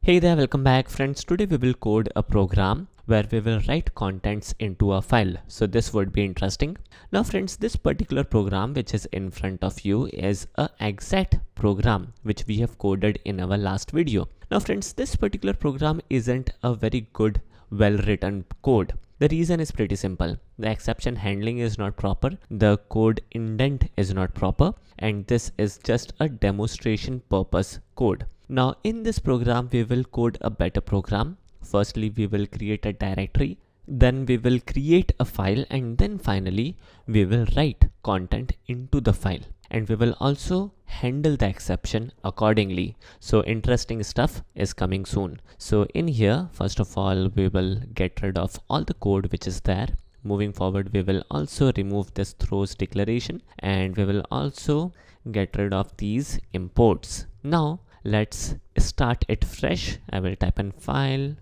Hey there, welcome back friends. Today we will code a program where we will write contents into a file. So this would be interesting. Now friends, this particular program which is in front of you is a exact program which we have coded in our last video. Now friends, this particular program isn't a very good, well-written code. The reason is pretty simple. The exception handling is not proper, the code indent is not proper, and this is just a demonstration purpose code. Now in this program we will code a better program. Firstly we will create a directory, then we will create a file, and then finally we will write content into the file, and we will also handle the exception accordingly. So interesting stuff is coming soon. So in here, first of all, we will get rid of all the code which is there. Moving forward, we will also remove this throws declaration, and we will also get rid of these imports. Now let's start it fresh. I will type in file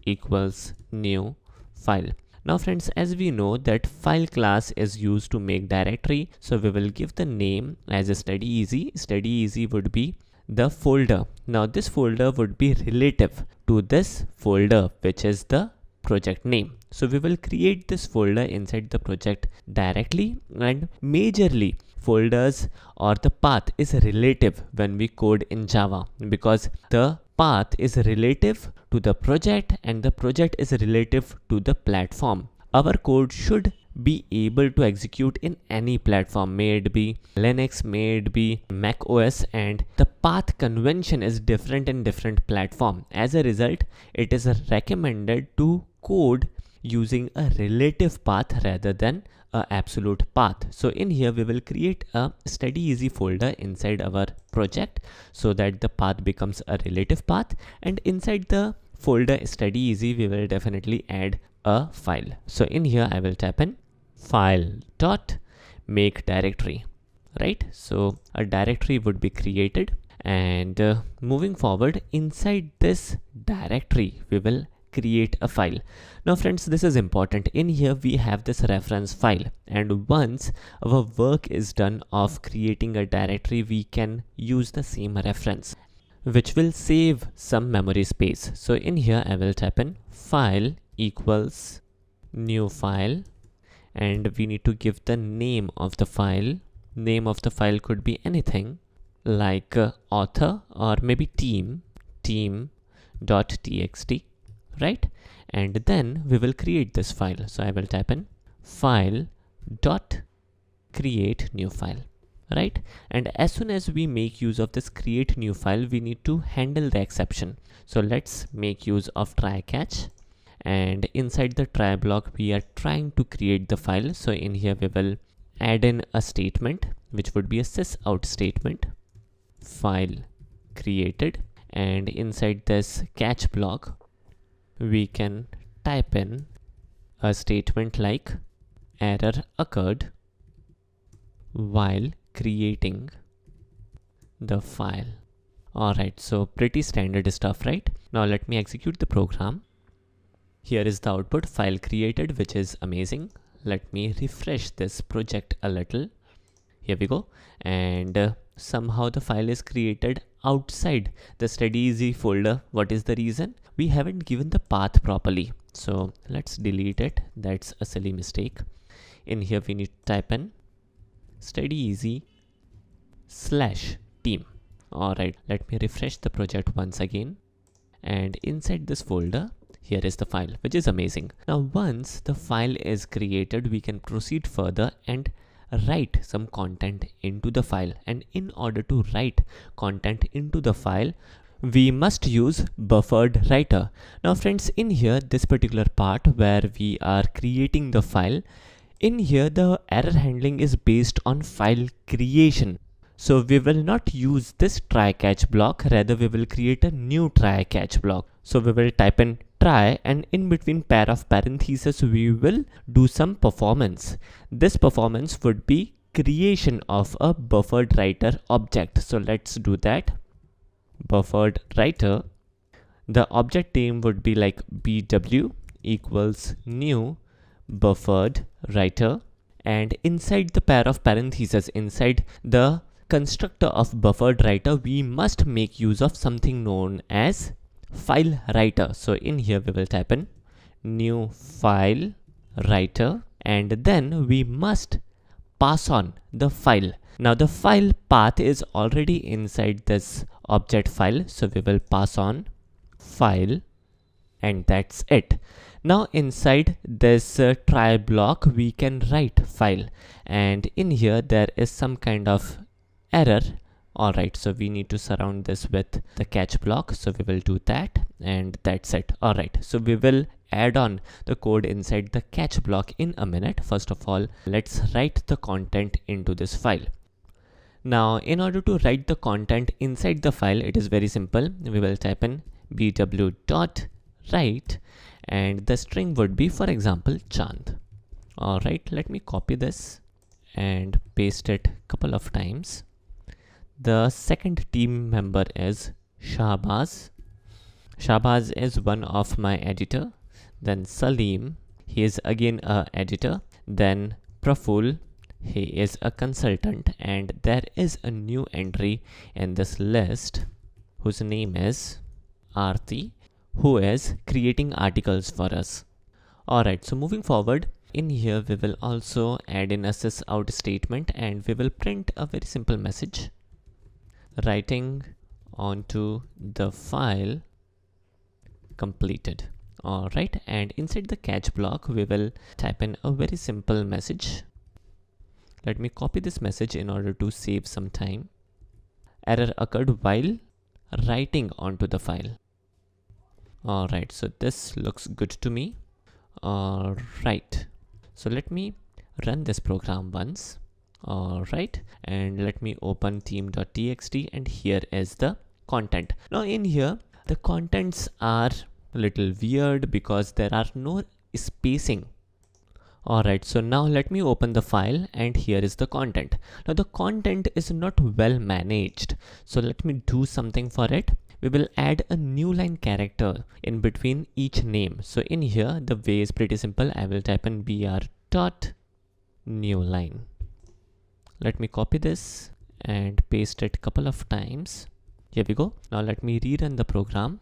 equals new file. Now friends, as we know that file class is used to make directory, so we will give the name as a study easy. Study easy would be the folder. Now this folder would be relative to this folder which is the project name. So we will create this folder inside the project directly, and majorly folders or the path is relative when we code in Java, because the path is relative to the project and the project is relative to the platform. Our code should be able to execute in any platform, may it be Linux, may it be Mac OS, and the path convention is different in different platform. As a result, it is recommended to code using a relative path rather than a absolute path. So in here we will create a study easy folder inside our project so that the path becomes a relative path, and inside the folder study easy we will definitely add a file. So in here I will type in file dot make directory, right? So a directory would be created, and moving forward, inside this directory we will create a file. Now friends, this is important. In here we have this reference file, and once our work is done of creating a directory, we can use the same reference which will save some memory space. So in here I will type in file equals new file, and we need to give the name of the file. Name of the file could be anything like author or maybe team.txt, right? And then we will create this file. So I will type in file dot create new file, right? And as soon as we make use of this create new file, we need to handle the exception. So let's make use of try catch, and inside the try block we are trying to create the file. So in here we will add in a statement which would be a sysout statement, file created, and inside this catch block we can type in a statement like error occurred while creating the file. Alright, so pretty standard stuff, right? Now let me execute the program. Here is the output, file created, which is amazing. Let me refresh this project a little. Here we go, and somehow the file is created outside the study easy folder. What is the reason? We haven't given the path properly, so let's delete it. That's a silly mistake. In here we need to type in study easy / team. Alright, let me refresh the project once again, and inside this folder here is the file, which is amazing. Now once the file is created, we can proceed further and write some content into the file. And in order to write content into the file, we must use buffered writer. Now friends, in here this particular part where we are creating the file, in here the error handling is based on file creation. So we will not use this try catch block, rather we will create a new try catch block. So we will type in try, and in between pair of parentheses we will do some performance. This performance would be creation of a buffered writer object. So let's do that. Buffered writer, the object name would be like bw equals new buffered writer, and inside the pair of parentheses, inside the constructor of buffered writer, we must make use of something known as file writer. So in here we will type in new file writer, and then we must pass on the file. Now the file path is already inside this object file, so we will pass on file, and that's it. Now inside this try block we can write file, and in here there is some kind of error. Alright, so we need to surround this with the catch block, so we will do that, and that's it. Alright, so we will add on the code inside the catch block in a minute. First of all, let's write the content into this file. Now in order to write the content inside the file, it is very simple. We will type in bw.write, and the string would be, for example, Chand. Alright, let me copy this and paste it a couple of times. The second team member is Shahbaz. Shahbaz is one of my editor. Then Salim, he is again a editor. Then Praful, he is a consultant, and there is a new entry in this list whose name is Aarti, who is creating articles for us. Alright, so moving forward, in here we will also add in a sysout statement, and we will print a very simple message. Writing onto the file completed. Alright, and inside the catch block we will type in a very simple message. Let me copy this message in order to save some time. Error occurred while writing onto the file. Alright, so this looks good to me. Alright, so let me run this program once. Alright, and let me open theme.txt, and here is the content. Now in here the contents are a little weird because there are no spacing. Alright, so now let me open the file, and here is the content. Now the content is not well managed, so let me do something for it. We will add a new line character in between each name. So in here the way is pretty simple. I will type in br.newline. Let me copy this and paste it a couple of times. Here we go. Now let me rerun the program.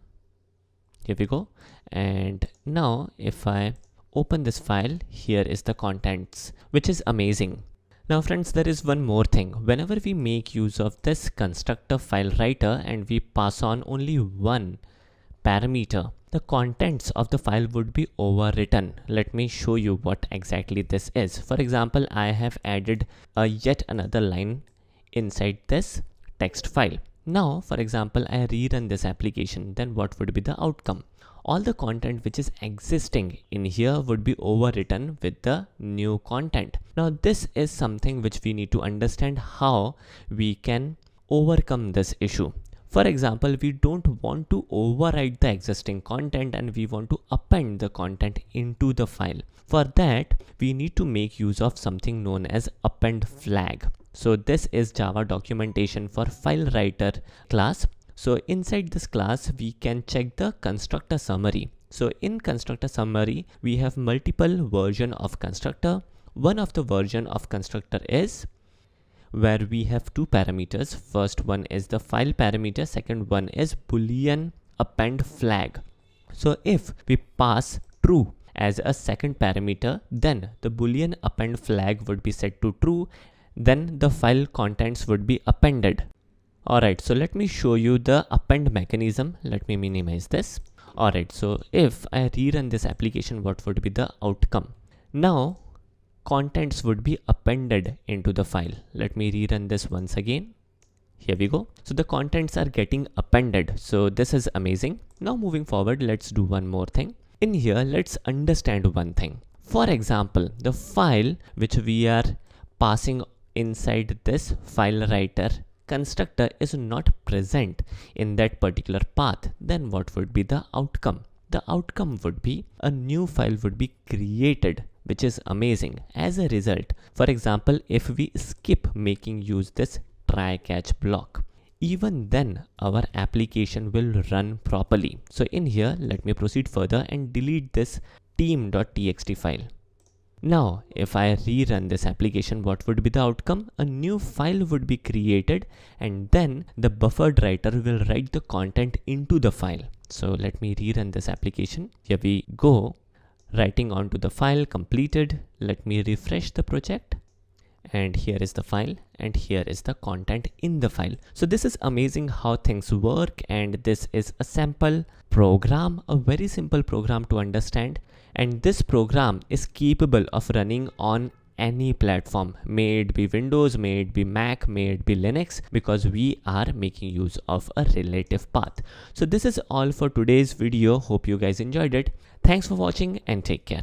Here we go. And now if I open this file, here is the contents, which is amazing. Now friends, there is one more thing. Whenever we make use of this constructor file writer and we pass on only one parameter, the contents of the file would be overwritten. Let me show you what exactly this is. For example, I have added yet another line inside this text file. Now, for example, I rerun this application, then what would be the outcome? All the content which is existing in here would be overwritten with the new content. Now, this is something which we need to understand how we can overcome this issue. For example, we don't want to overwrite the existing content and we want to append the content into the file. For that, we need to make use of something known as append flag. So this is Java documentation for file writer class. So inside this class, we can check the constructor summary. So in constructor summary, we have multiple version of constructor. One of the version of constructor is where we have two parameters. First one is the file parameter, second one is boolean append flag. So if we pass true as a second parameter, then the boolean append flag would be set to true, then the file contents would be appended. Alright, so let me show you the append mechanism. Let me minimize this. Alright, so if I rerun this application, what would be the outcome? Now contents would be appended into the file. Let me rerun this once again. Here we go. So the contents are getting appended. So this is amazing. Now moving forward, let's do one more thing. In here, let's understand one thing. For example, the file which we are passing inside this file writer constructor is not present in that particular path. Then what would be the outcome? The outcome would be a new file would be created, which is amazing. As a result, for example, if we skip making use this try catch block, even then our application will run properly. So in here, let me proceed further and delete this team.txt file. Now, if I rerun this application, what would be the outcome? A new file would be created, and then the buffered writer will write the content into the file. So let me rerun this application. Here we go. Writing onto the file completed. Let me refresh the project. And here is the file, and here is the content in the file. So this is amazing how things work, and this is a sample program, a very simple program to understand. And this program is capable of running on any platform, may it be Windows, may it be Mac, may it be Linux, because we are making use of a relative path. So this is all for today's video. Hope you guys enjoyed it. Thanks for watching and take care.